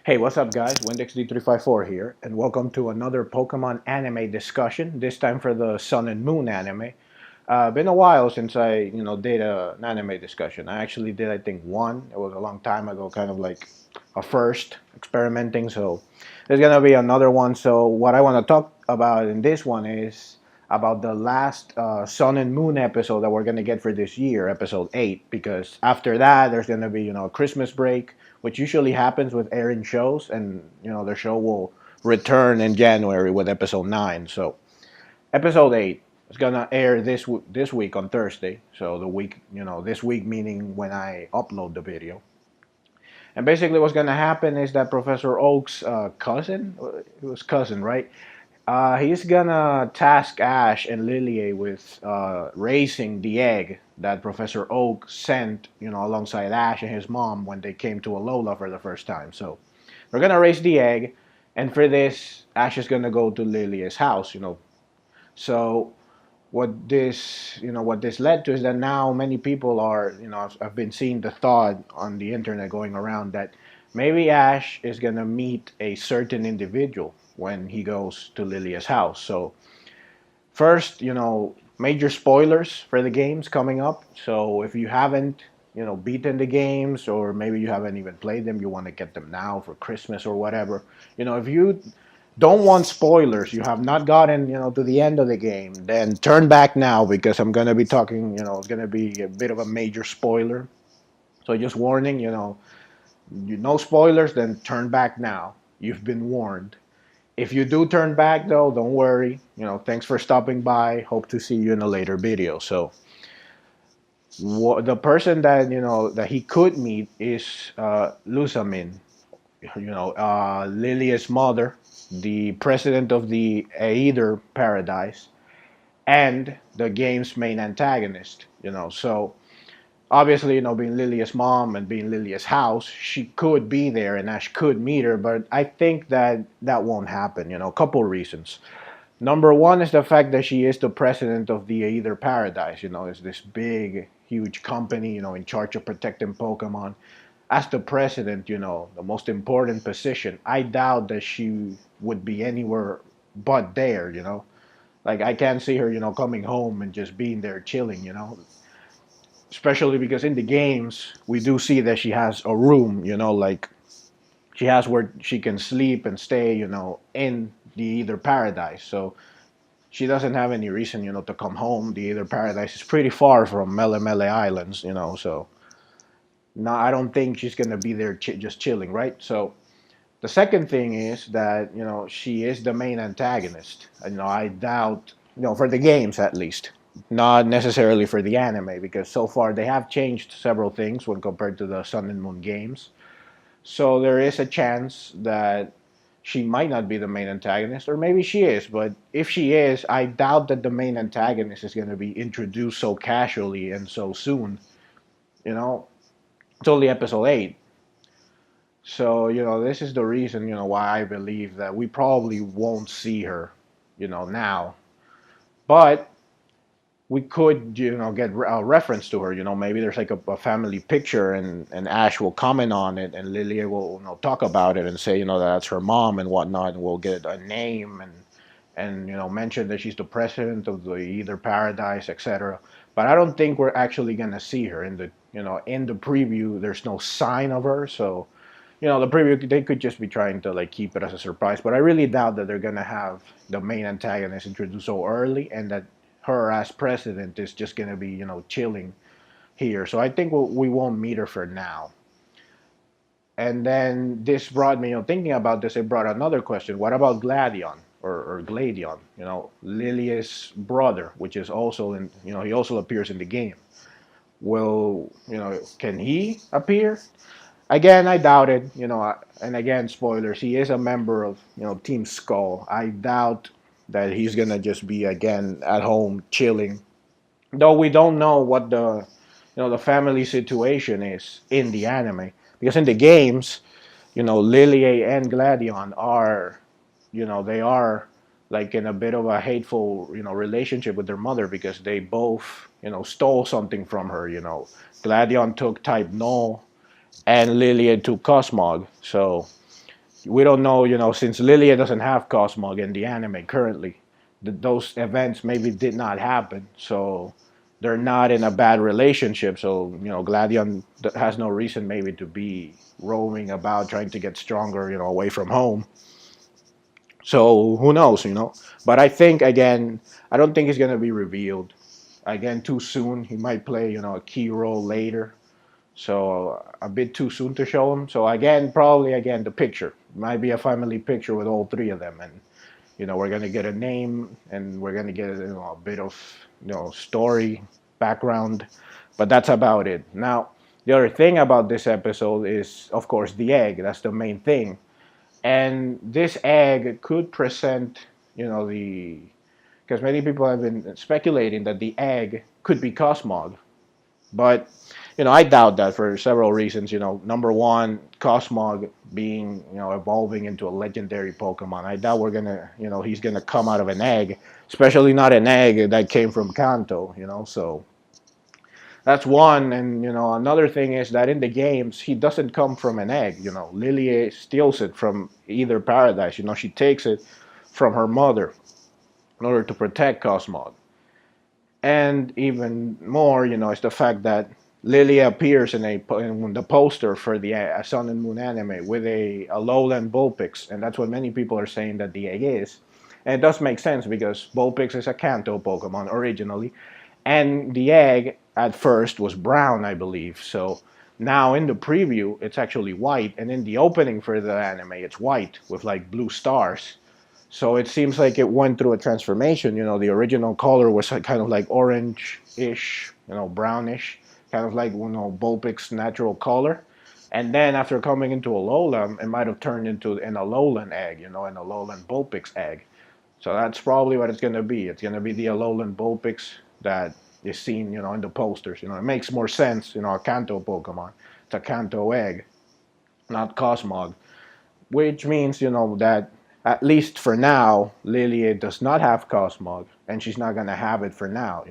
Hey, what's up, guys? WindXD354 here, and welcome to another Pokemon anime discussion. This time for the Sun and Moon anime. Been a while since I did an anime discussion. I actually did, I think, one. It was a long time ago, kind of like a first experimenting. So there's gonna be another one. So what I want to talk about in this one is about the last Sun and Moon episode that we're gonna get for this year, episode 8. Because after that, there's gonna be a Christmas break, which usually happens with airing shows, and the show will return in January with episode 9. So episode 8 is gonna air this week on Thursday. So the week, this week meaning when I upload the video. And basically, what's gonna happen is that Professor Oak's cousin, it was cousin, right? He's gonna task Ash and Lilia with raising the egg that Professor Oak sent, alongside Ash and his mom when they came to Alola for the first time. So they're gonna raise the egg, and for this, Ash is gonna go to Lilia's house. So what this led to is that now many people are, I've been seeing the thought on the internet going around that maybe Ash is gonna meet a certain individual when he goes to Lilia's house. So first, major spoilers for the games coming up. So if you haven't, beaten the games, or maybe you haven't even played them, you want to get them now for Christmas or whatever. If you don't want spoilers, you have not gotten, to the end of the game, then turn back now because I'm going to be talking, it's going to be a bit of a major spoiler. So just warning, no spoilers, then turn back now. You've been warned. If you do turn back though, don't worry. Thanks for stopping by. Hope to see you in a later video. So the person that he could meet is Lusamine, Lilia's mother, the president of the Aether Paradise, and the game's main antagonist. So obviously, being Lilia's mom and being Lilia's house, she could be there and Ash could meet her, but I think that that won't happen. A couple reasons. Number one is the fact that she is the president of the Aether Paradise. It's this big, huge company, in charge of protecting Pokemon. As the president, the most important position, I doubt that she would be anywhere but there. Like, I can't see her, coming home and just being there chilling. Especially because in the games, we do see that she has a room, like she has where she can sleep and stay, in the Either Paradise. So she doesn't have any reason, to come home. The Either Paradise is pretty far from Mele Mele Islands, so no, I don't think she's gonna be there just chilling, right? So the second thing is that she is the main antagonist. I doubt, for the games at least, not necessarily for the anime, because so far they have changed several things when compared to the Sun and Moon games. So there is a chance that she might not be the main antagonist, or maybe she is. But if she is, I doubt that the main antagonist is going to be introduced so casually and so soon. You know, it's only episode 8. So, this is the reason, why I believe that we probably won't see her, now. But we could, get a reference to her. Maybe there's like a family picture, and Ash will comment on it, and Lilia will, talk about it and say, that that's her mom and whatnot, and we'll get a name and mention that she's the president of the Either Paradise, etc. But I don't think we're actually gonna see her in the, in the preview. There's no sign of her, so the preview, they could just be trying to like keep it as a surprise. But I really doubt that they're gonna have the main antagonist introduced so early, and that her as president is just gonna be chilling here. So I think we won't meet her for now. And then this brought me, thinking about this, it brought another question. What about Gladion or Gladion? Lilia's brother, which is also in, he also appears in the game. Will, can he appear? Again, I doubt it. And again, spoilers. He is a member of, Team Skull. I doubt that he's gonna just be again at home chilling. Though we don't know what the family situation is in the anime, because in the games, Lilia and Gladion are, they are like in a bit of a hateful, relationship with their mother, because they both, stole something from her. Gladion took Type Null, and Lilia took Cosmog. So we don't know, since Lilia doesn't have Cosmog in the anime currently, those events maybe did not happen. So they're not in a bad relationship. So, Gladion has no reason maybe to be roaming about trying to get stronger, away from home. So who knows, But I think, again, I don't think it's going to be revealed. Again, too soon. He might play, a key role later. So a bit too soon to show him. So again, probably again the picture might be a family picture with all three of them, and we're gonna get a name and we're gonna get a bit of story background, but that's about it. Now the other thing about this episode is of course the egg. That's the main thing, and this egg could present the because many people have been speculating that the egg could be Cosmog, but I doubt that for several reasons. Number one, Cosmog being evolving into a legendary Pokemon. I doubt we're gonna he's gonna come out of an egg, especially not an egg that came from Kanto. So that's one. And another thing is that in the games he doesn't come from an egg. Lilia steals it from either Paradise. She takes it from her mother in order to protect Cosmog. And even more, is the fact that Lily appears in the poster for the Sun and Moon anime with a lowland Vulpix, and that's what many people are saying that the egg is. And it does make sense because Vulpix is a Kanto Pokemon originally, and the egg at first was brown, I believe. So now in the preview, it's actually white, and in the opening for the anime, it's white with like blue stars. So it seems like it went through a transformation. The original color was kind of like orange-ish, brownish, kind of like Vulpix's natural color. And then after coming into Alolan, it might have turned into an Alolan egg, an Alolan Vulpix egg. So that's probably what it's going to be. It's going to be the Alolan Vulpix that is seen, in the posters. It makes more sense, a Kanto Pokemon. It's a Kanto egg, not Cosmog, which means that at least for now, Lilia does not have Cosmog, and she's not gonna have it for now.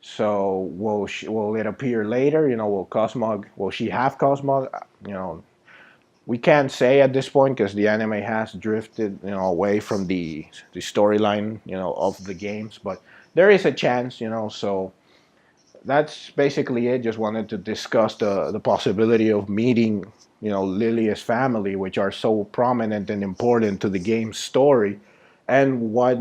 So will it appear later? Will Cosmog? Will she have Cosmog? We can't say at this point because the anime has drifted, away from the storyline, of the games. But there is a chance, So that's basically it. Just wanted to discuss the possibility of meeting, Lilia's family, which are so prominent and important to the game's story, and what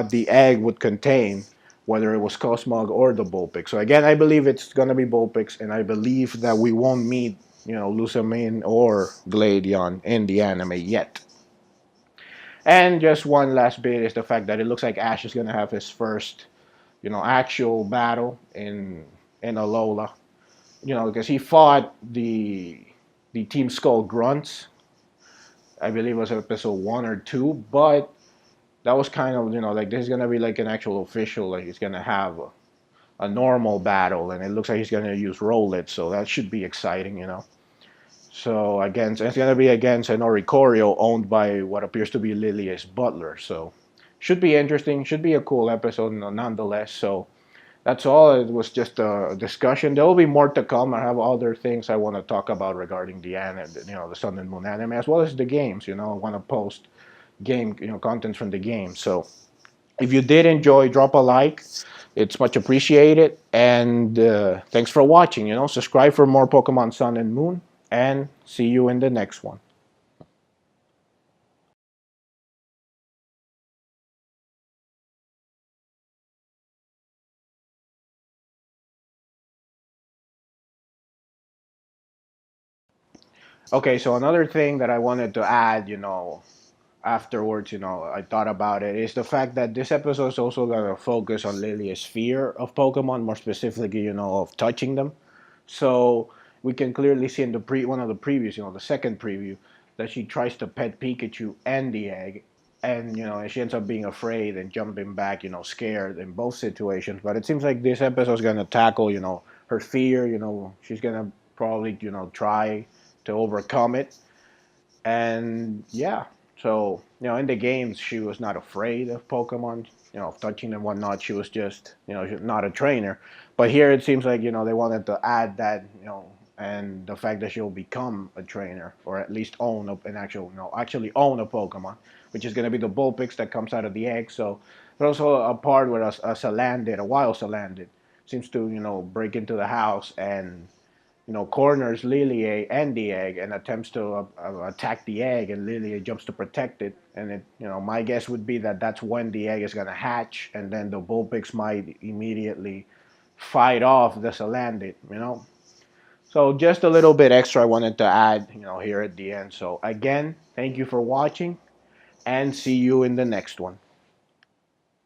the egg would contain, whether it was Cosmog or the Vulpix. So again, I believe it's gonna be Vulpix, and I believe that we won't meet, Lusamine or Gladion in the anime yet. And just one last bit is the fact that it looks like Ash is gonna have his first actual battle in Alola. Because he fought the Team Skull Grunts. I believe it was episode 1 or 2, but that was kind of like this is gonna be like an actual official. Like he's gonna have a normal battle, and it looks like he's gonna use Rowlet, so that should be exciting. So against it's gonna be against an Oricorio owned by what appears to be Lilia's butler. So should be interesting. Should be a cool episode nonetheless. So that's all. It was just a discussion. There will be more to come. I have other things I want to talk about regarding the anime, the Sun and Moon anime, as well as the games. I want to post game, contents from the game. So if you did enjoy, drop a like. It's much appreciated. And thanks for watching. Subscribe for more Pokemon Sun and Moon, and see you in the next one. Okay, so another thing that I wanted to add, afterwards, I thought about it, is the fact that this episode is also going to focus on Lilia's fear of Pokemon, more specifically, of touching them. So we can clearly see in the one of the previews, the second preview, that she tries to pet Pikachu and the egg, and she ends up being afraid and jumping back, scared in both situations. But it seems like this episode is going to tackle, her fear. She's going to probably, try to overcome it, and yeah, so in the games she was not afraid of Pokemon, of touching and whatnot. She was just, not a trainer. But here it seems like they wanted to add that, and the fact that she'll become a trainer or at least own an actual, actually own a Pokemon, which is going to be the Bullpix that comes out of the egg. So there's also a part where a Salandit, a wild Salandit, seems to break into the house and corners Lilia and the egg and attempts to attack the egg, and Lilia jumps to protect it. And my guess would be that that's when the egg is going to hatch, and then the Bullpix might immediately fight off the Salandit. So just a little bit extra I wanted to add, here at the end. So again, thank you for watching, and see you in the next one.